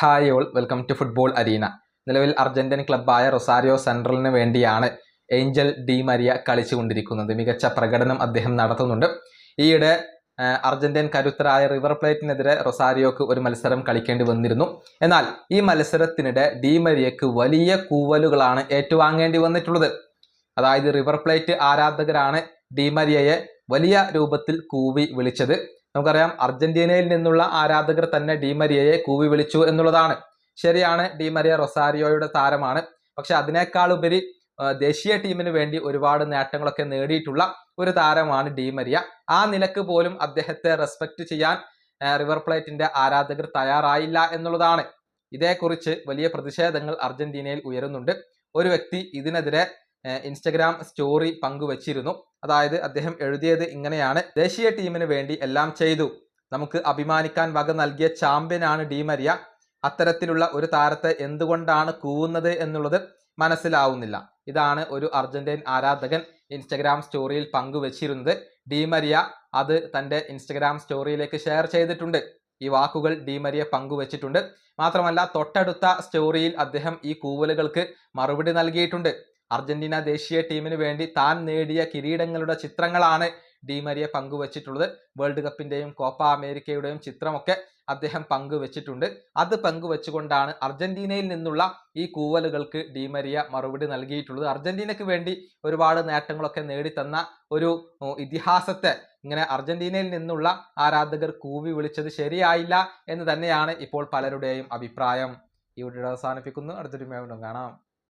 Hi all, welcome to football arena. നിലവിൽ Argentine ക്ലബ്ബായ Rosario സെൻട്രലിന് വേണ്ടിയാണ് ഏഞ്ചൽ ഡി മരിയ കളിച്ചുകൊണ്ടിരിക്കുന്നത്. മികച്ച പ്രകടനം അദ്ദേഹം നടത്തുന്നുണ്ട്. ഈയിടെ അർജന്റീൻ കരുത്തരായ റിവർ പ്ലേറ്റിനെതിരെ റൊസാരിയോക്ക് ഒരു മത്സരം കളിക്കേണ്ടി വന്നിരുന്നു. എന്നാൽ ഈ മത്സരത്തിനിടെ ഡി മരിയക്ക് വലിയ കൂവലുകളാണ് ഏറ്റുവാങ്ങേണ്ടി വന്നിട്ടുള്ളത്. അതായത് റിവർ പ്ലേറ്റ് ആരാധകരാണ് ഡി മരിയയെ വലിയ രൂപത്തിൽ കൂവി വിളിച്ചത്. നമുക്കറിയാം, അർജന്റീനയിൽ നിന്നുള്ള ആരാധകർ തന്നെ ഡി മരിയയെ കൂവി വിളിച്ചു എന്നുള്ളതാണ്. ശരിയാണ്, ഡി മരിയ റൊസാരിയോയുടെ താരമാണ്. പക്ഷെ അതിനേക്കാൾ ഉപരി ദേശീയ ടീമിന് വേണ്ടി ഒരുപാട് നേട്ടങ്ങളൊക്കെ നേടിയിട്ടുള്ള ഒരു താരമാണ് ഡി മരിയ. ആ നിലക്ക് പോലും അദ്ദേഹത്തെ റെസ്പെക്ട് ചെയ്യാൻ റിവർ പ്ലേറ്റിന്റെ ആരാധകർ തയ്യാറായില്ല എന്നുള്ളതാണ്. ഇതേക്കുറിച്ച് വലിയ പ്രതിഷേധങ്ങൾ അർജന്റീനയിൽ ഉയരുന്നുണ്ട്. ഒരു വ്യക്തി ഇതിനെതിരെ ഇൻസ്റ്റഗ്രാം സ്റ്റോറി പങ്കുവച്ചിരുന്നു. അതായത് അദ്ദേഹം എഴുതിയത് ഇങ്ങനെയാണ്: ദേശീയ ടീമിന് വേണ്ടി എല്ലാം ചെയ്തു, നമുക്ക് അഭിമാനിക്കാൻ വക നൽകിയ ചാമ്പ്യനാണ് ഡി മരിയ. അത്തരത്തിലുള്ള ഒരു താരത്തെ എന്തുകൊണ്ടാണ് കൂവുന്നത് എന്നുള്ളത് മനസ്സിലാവുന്നില്ല. ഇതാണ് ഒരു അർജന്റീൻ ആരാധകൻ ഇൻസ്റ്റഗ്രാം സ്റ്റോറിയിൽ പങ്കുവച്ചിരുന്നത്. ഡി മരിയ അത് തൻ്റെ ഇൻസ്റ്റഗ്രാം സ്റ്റോറിയിലേക്ക് ഷെയർ ചെയ്തിട്ടുണ്ട്. ഈ വാക്കുകൾ ഡി മരിയ പങ്കുവച്ചിട്ടുണ്ട്. മാത്രമല്ല, തൊട്ടടുത്ത സ്റ്റോറിയിൽ അദ്ദേഹം ഈ കൂവലുകൾക്ക് മറുപടി നൽകിയിട്ടുണ്ട്. അർജന്റീന ദേശീയ ടീമിന് വേണ്ടി താൻ നേടിയ കിരീടങ്ങളുടെ ചിത്രങ്ങളാണ് ഡി മരിയ പങ്കുവച്ചിട്ടുള്ളത്. വേൾഡ് കപ്പിന്റെയും കോപ്പ അമേരിക്കയുടെയും ചിത്രമൊക്കെ അദ്ദേഹം പങ്കുവച്ചിട്ടുണ്ട്. അത് പങ്കുവെച്ചുകൊണ്ടാണ് അർജന്റീനയിൽ നിന്നുള്ള ഈ കൂവലുകൾക്ക് ഡി മരിയ മറുപടി നൽകിയിട്ടുള്ളത്. അർജന്റീനയ്ക്ക് വേണ്ടി ഒരുപാട് നേട്ടങ്ങളൊക്കെ നേടിത്തന്ന ഒരു ഇതിഹാസത്തെ ഇങ്ങനെ അർജന്റീനയിൽ നിന്നുള്ള ആരാധകർ കൂവി വിളിച്ചത് ശരിയായില്ല എന്ന് തന്നെയാണ് ഇപ്പോൾ പലരുടെയും അഭിപ്രായം. ഈ വീഡിയോ അവസാനിപ്പിക്കുന്നു. അടുത്തൊരു വീഡിയോ കാണാം.